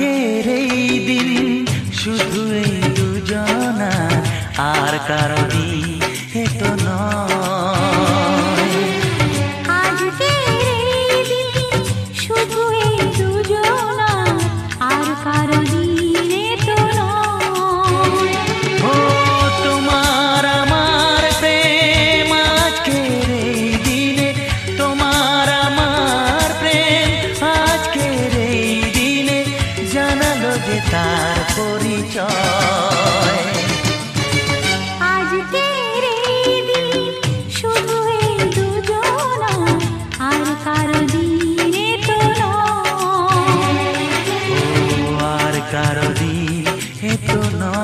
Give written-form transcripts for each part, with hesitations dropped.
আজকের এই দিন শুধু এই দুজনা, আর কারো দিন তো নয়। আজকের এই দিন শুধু এই দুজনা, আর কারো দিনে তো নয়। ও তোমার আমার প্রেম আজকের এই দিনে, তোমার আমার প্রেম আজকের এই দিনে জানালো যে তার পরিচয়। আজকের এই দিন শুধু এই দুজনা, আর কারো দিনে তো নয়। ও আর কারো দিন তো নয়।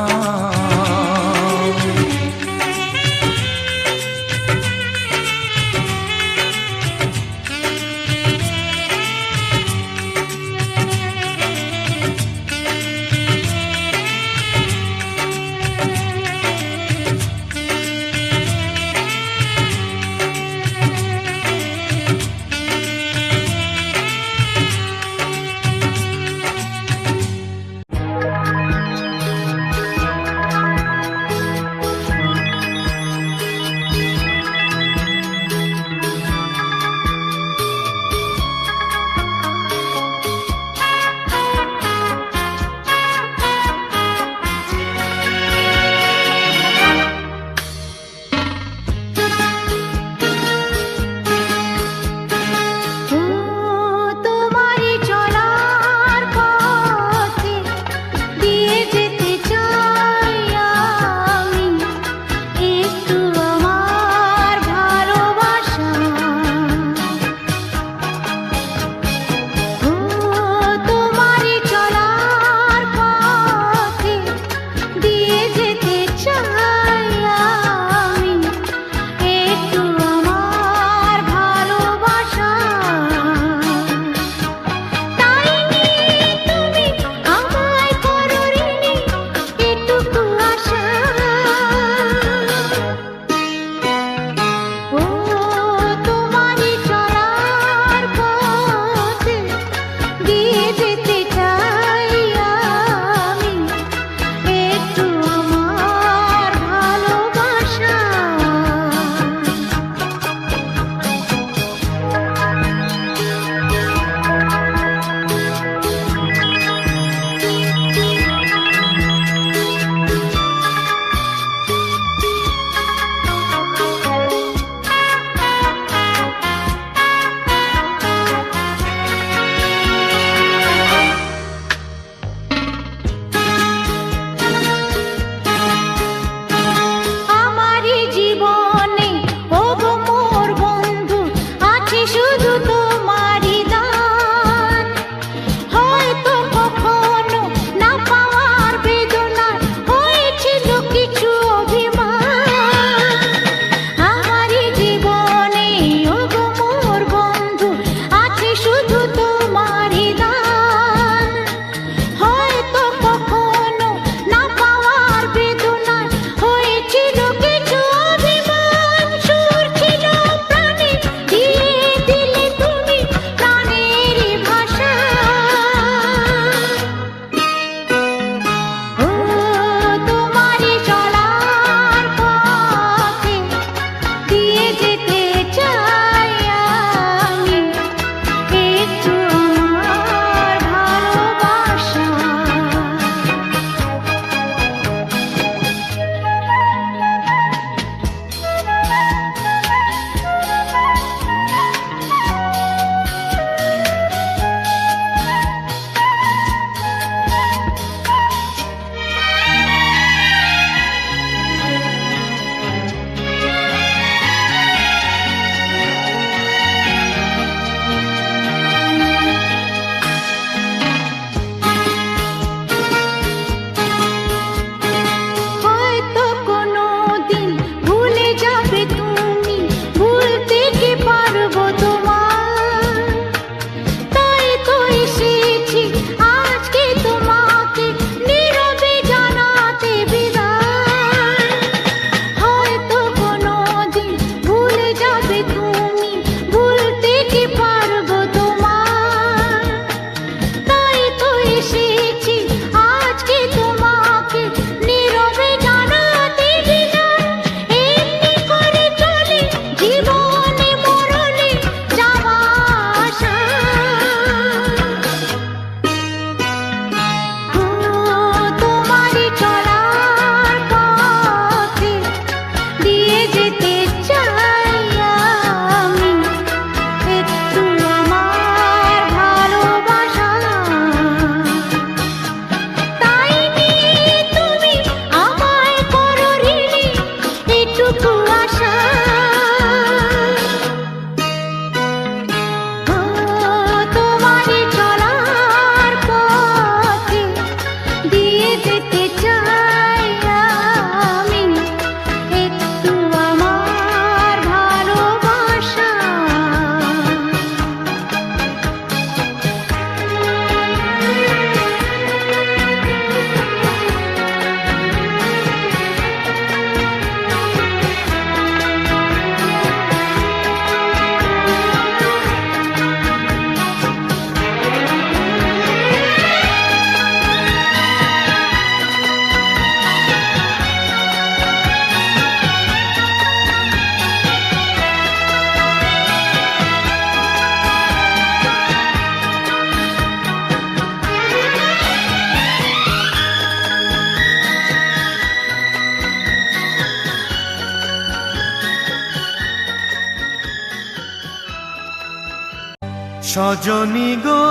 সজনী গো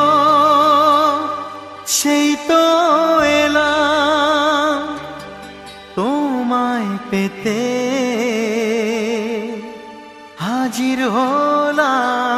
সেই তো এলাম তোমায় পেতে হাজির হলাম।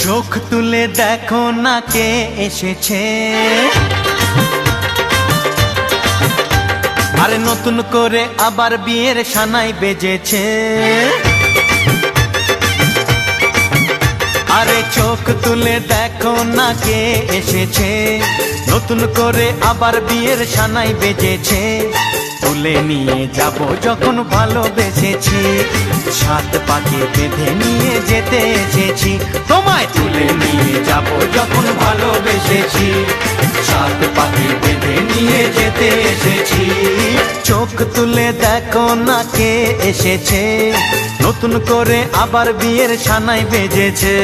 চোখ তুলে দেখো না কে এসেছে, আরে নতুন করে আবার বিয়ের সানাই বেজেছে। আরে চোখ তুলে দেখো না কে এসেছে, নতুন করে আবার বিয়ের সানাই বেজেছে। তুলে নিয়ে যাব যখন ভালোবেসেছি, সাত পাকে বেঁধে নিয়ে যেতে এসেছি। তোমায় তুলে নিয়ে যাব যখন ভালোবেসেছি, সাত পাকে বেঁধে নিয়ে যেতে এসেছি। চোখ তুলে দেখো না কে এসেছে, নতুন করে আবার বিয়ের সানাই বেজেছে।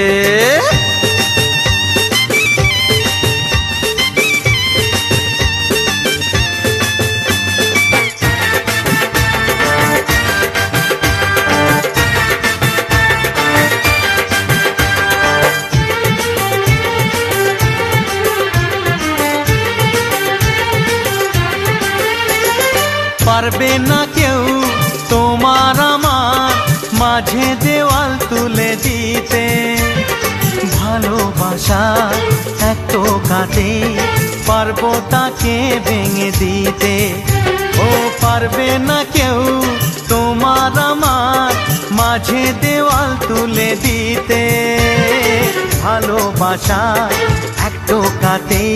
পারবে না কেউ তোমার আমার মাঝে দেওয়াল তুলে দিতে, ভালোবাসা এত কাটে পারবো তাকে ভেঙে দিতে। ও পারবে না কেউ তোমার আমার মাঝে দেওয়াল তুলে দিতে, ভালোবাসা এত কাটে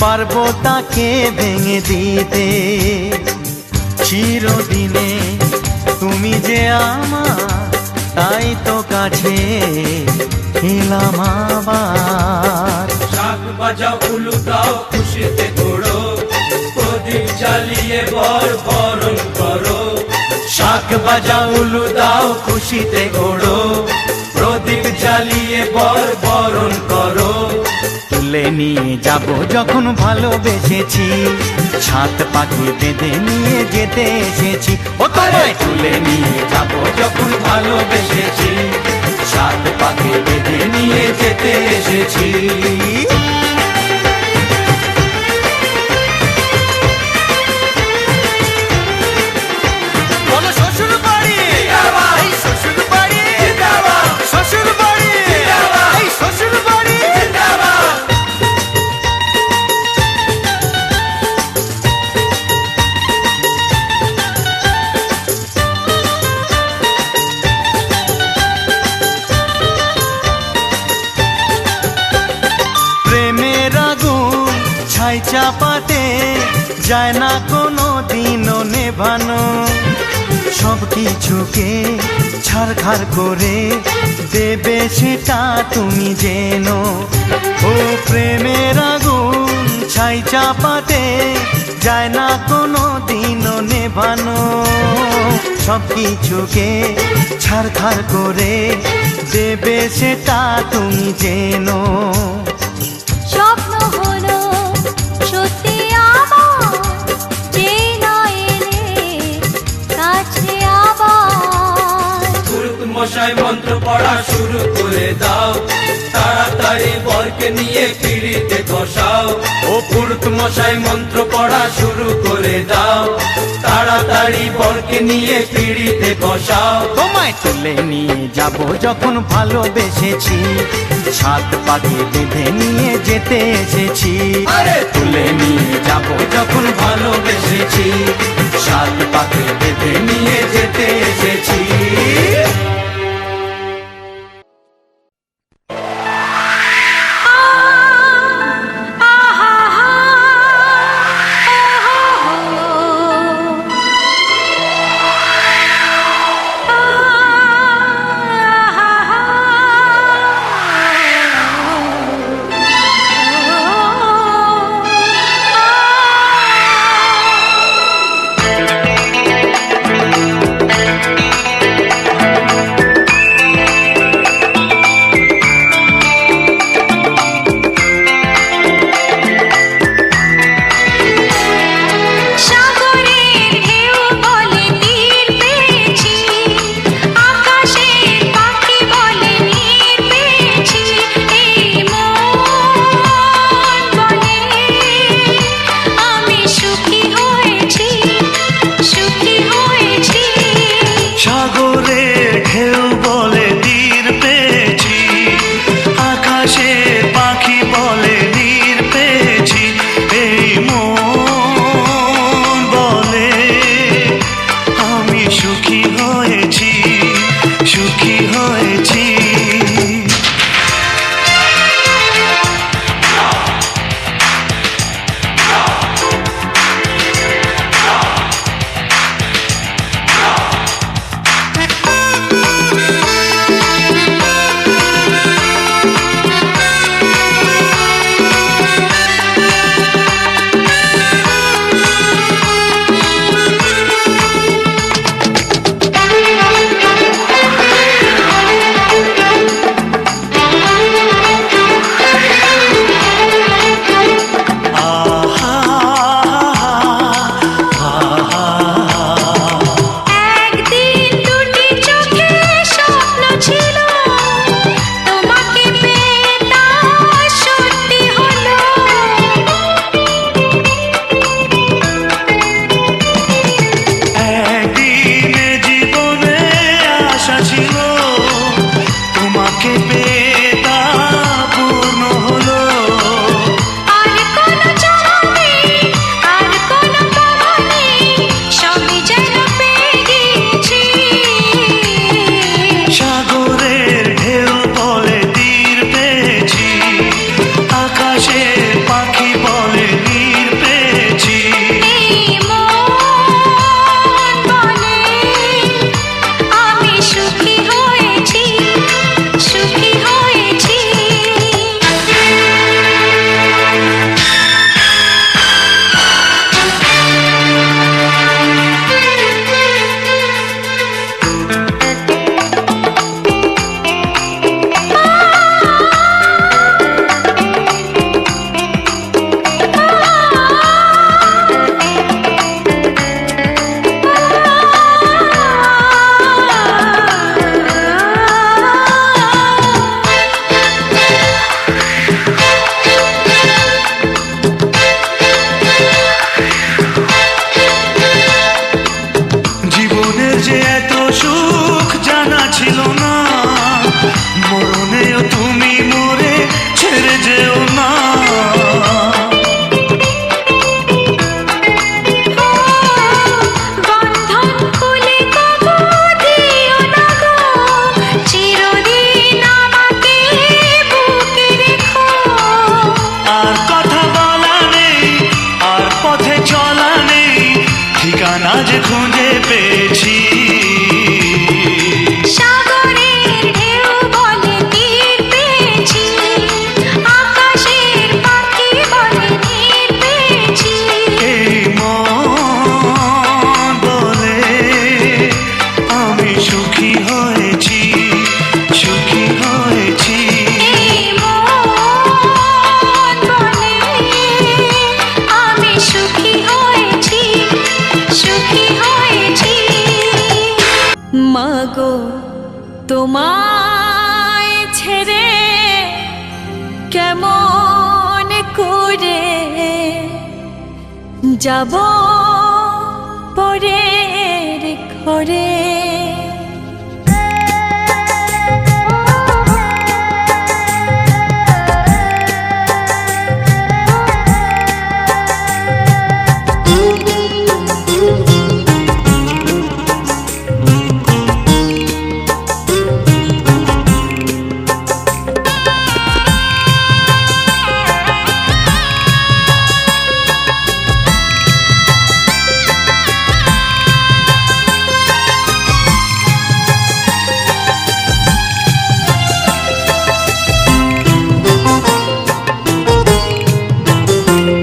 পারবো তাকে ভেঙে দিতে। চিরদিনে তুমি যে আমার, তাই তো কাছে এলাম আবার। শাক বাজাও উলু দাও খুশিতে ঘোড়ো, প্রদীপ জ্বালিয়ে বর বরণ করো। শাক বাজাও উলু দাও খুশিতে ঘোড়ো, প্রদীপ জ্বালিয়ে বর বরণ করো। তুলে নিয়ে যাব যখন ভালোবেসেছি, সাত পাখি বেঁধে নিয়ে যেতে এসেছি। ও তোমায় তুলে নিয়ে যাব যখন ভালোবেসেছি, সাত পাখি বেঁধে নিয়ে যেতে এসেছি। ছাই চাপাতে যায় না কোনো দিনও নেভানো, সব কিছুকে ছারখার করে দেবে সেটা তুমি জেনো। ও প্রেমের আগুন ছাই চাপাতে যায় না কোনো দিনও নেভানো, সব কিছুকে ছারখার করে দেবে সেটা তুমি জেনো। স্বপ্ন হলো সত্যি আমার, যে না এলে কাছে আবার। পুরুত মশাই মন্ত্র পড়া শুরু করে দাও, তাড়াতাড়ি বরকে নিয়ে পিড়িতে বসাও। ও পুরুত মশাই মন্ত্র পড়া শুরু করে দাও, তাড়াতাড়ি বরকে নিয়ে পিড়িতে বসাও। তোমায় তুলে নিয়ে যাব যখন ভালোবেসেছি, সাত পাকে বেঁধে নিয়ে যেতে এসেছি। আরে তুলে নিয়ে যাব যখন ভালোবেসেছি, সাত পাকে বেঁধে নিয়ে যেতে এসেছি। গান আজ খুঁজে পেয়েছি। সাগরের ঢেউ বলে তীর পেয়েছি, আকাশের পাখি বলে নীর পেয়েছি। এই মন বলে আমি সুখী হয়েছি, সুখী হয়েছি। এই মন বলে আমি সুখী হয়েছি, সুখী হয়েছি। মাগো তোমায় ছেড়ে কেমন করে যাব পরের ঘরে।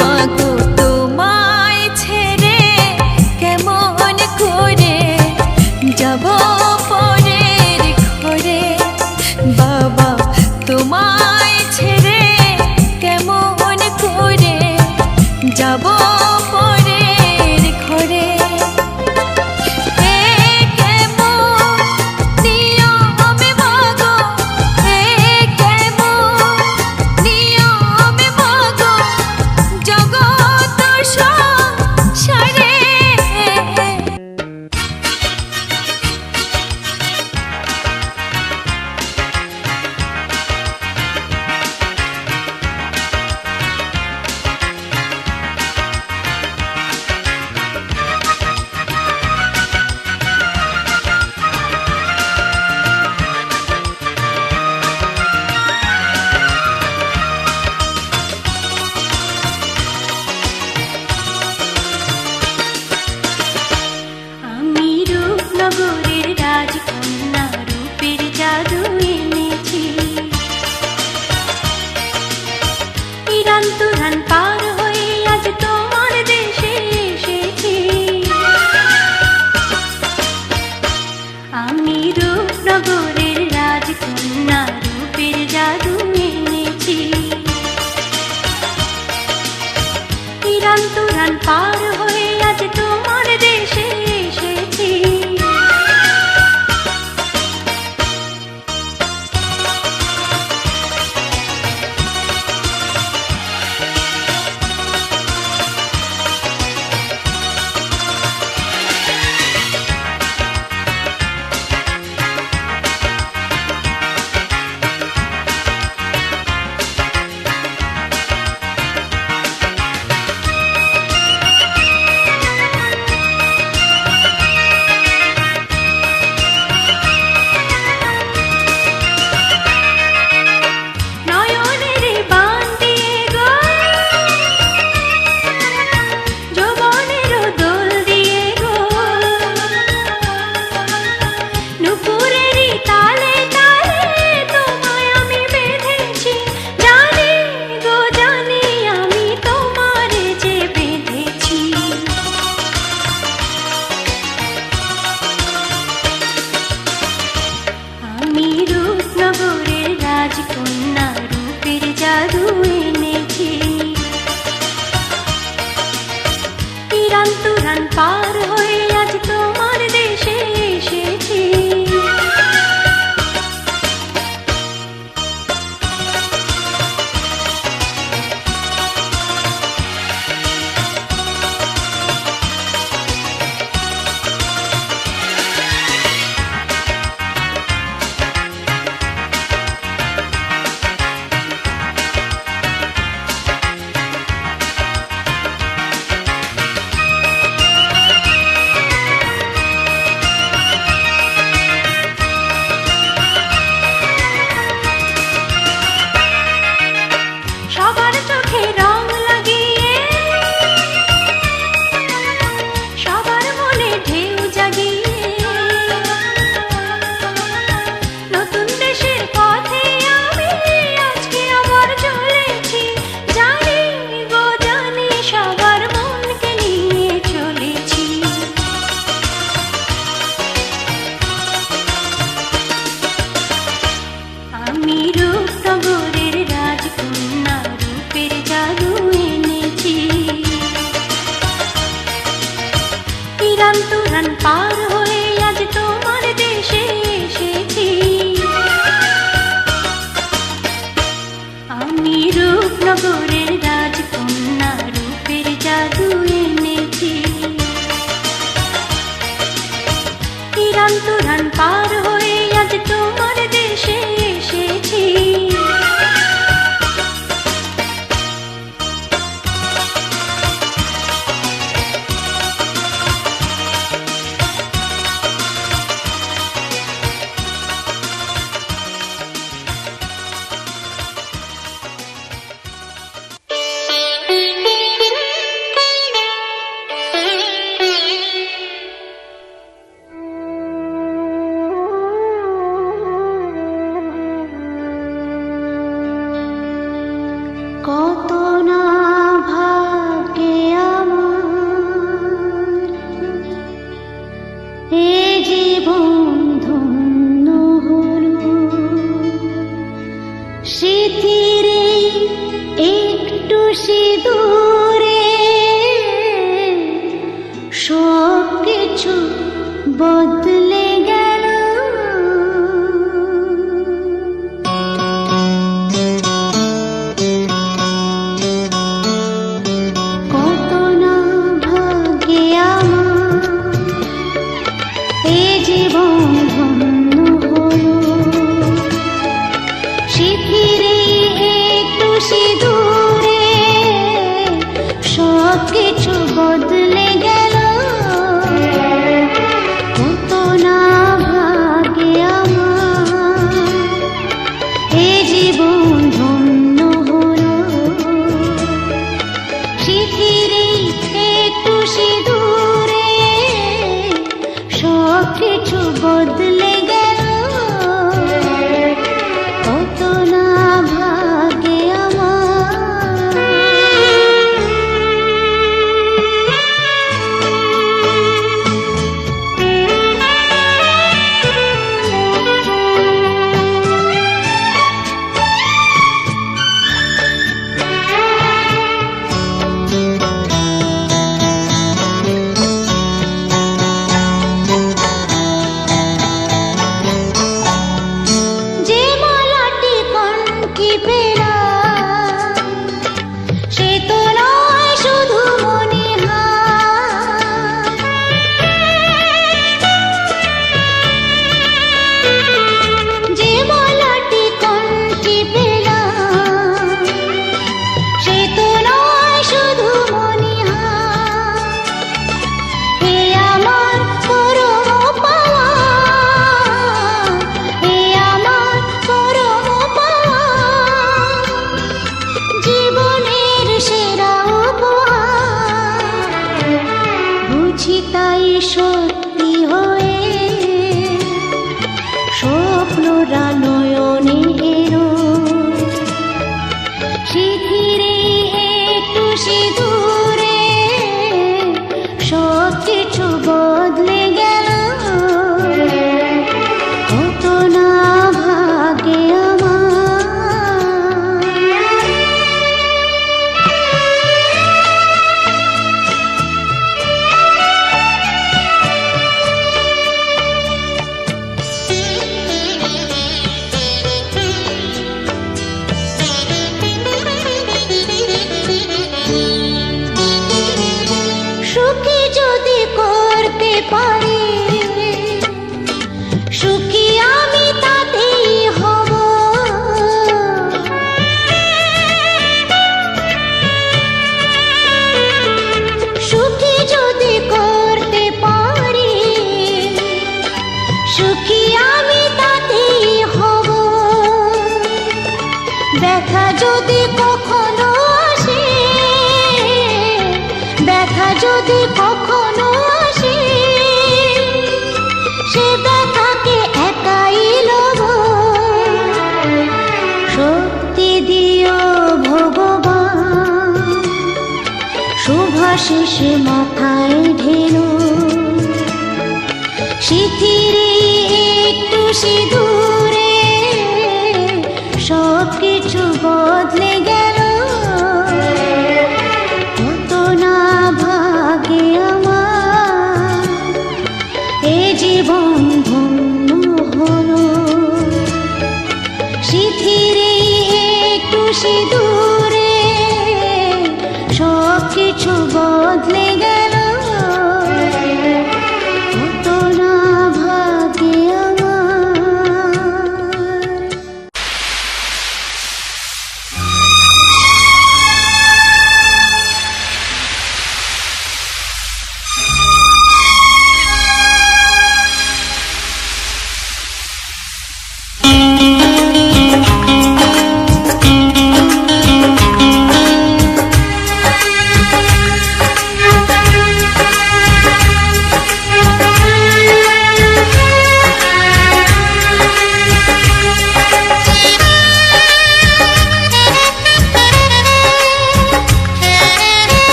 মাগো তোমায় ছেড়ে কেমন করে যাব পরের ঘরে। বাবা তোমায় ছেড়ে কেমন করে যাব পরের ঘরে। এ কেমন নিয়মে মাগো, এ কেমন নিয়মে মাগো জগৎ সংসারে। আমি রূপনগরের রাজকন্যা, রূপের জাদু এনেছি। ইরান তুরান পার হয়ে আজ তোমার দেশে এসেছি। আমি রূপনগরের রাজকন্যা, রূপের জাদু এনেছি। ইরান তুরান পার হয়ে আজ তোমার দেশে এসেছি। তুরান পার হয়ে আজ তোমার দেশে এসেছি। আমি রূপনগরের রাজকন্যা, রূপের জাদু এনেছি। ইরান তুরান পার হয়ে আজ তোমার দেশে এসেছি। কত না ভাগ্যে আমার এ জীবন ধন্য হলো, স্মৃতির একটু সিঁদুরে সব কিছু বদলে গেল। কত না ভাগ্যে আমার এ জীবন ধন্য হলো, স্মৃতির একটু সিঁদুরে সব কিছু বদলে গেল। কত না ভাগ্যে আমার এ জীবন ধন্য হলো, স্মৃতির একটু সিঁদুরে সব কিছু বদলে গেল। কত না ভাগ্যে আমার। যে মালাটি কণ্ঠে পেলাম সে তো নয় শুধু মনিহার, যে মালাটি কণ্ঠে পেলাম সে তো নয় শুধু মনিহার। এ আমার পরম পাওয়া, এ আমার পরম পাওয়া, জীবনের সেরা উপহার। বুঝি তাই সত্যি হয়ে স্বপ্নরা নয়নে এলো, স্মৃতির একটু সিঁদুরে সব কিছু বদলে গেল। কত না ভাগ্যে আমার। সুখী যদি করতে পারি, সুখী আমি তাতেই হব। সুখী যদি করতে পারি, সুখী আমি তাতেই হব। ব্যথা যদি কখনো আসে, ব্যথা যদি কখনো আসে, সে ব্যথাকে একাই লব। শক্তি দিও ভগবান, শুভাশিস মাথায় ঢেলো, স্মৃতির একটু সিঁদুরে সব কিছু বদলে গেল। কত না ভাগ্যে আমার জীবন ধন্য হলো শিথিরে একটু সিঁদুরে সব কিছু বদলে গেল কত না ভাগ্যে আমার।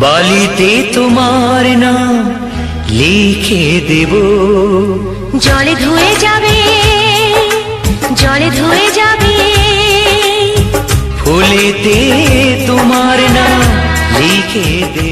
বালিতে তোমার নাম লিখে দেব, জলে ধুয়ে যাবে, জলে ধুয়ে যাবে, ফুলেতে তোমার নাম লিখে দেব।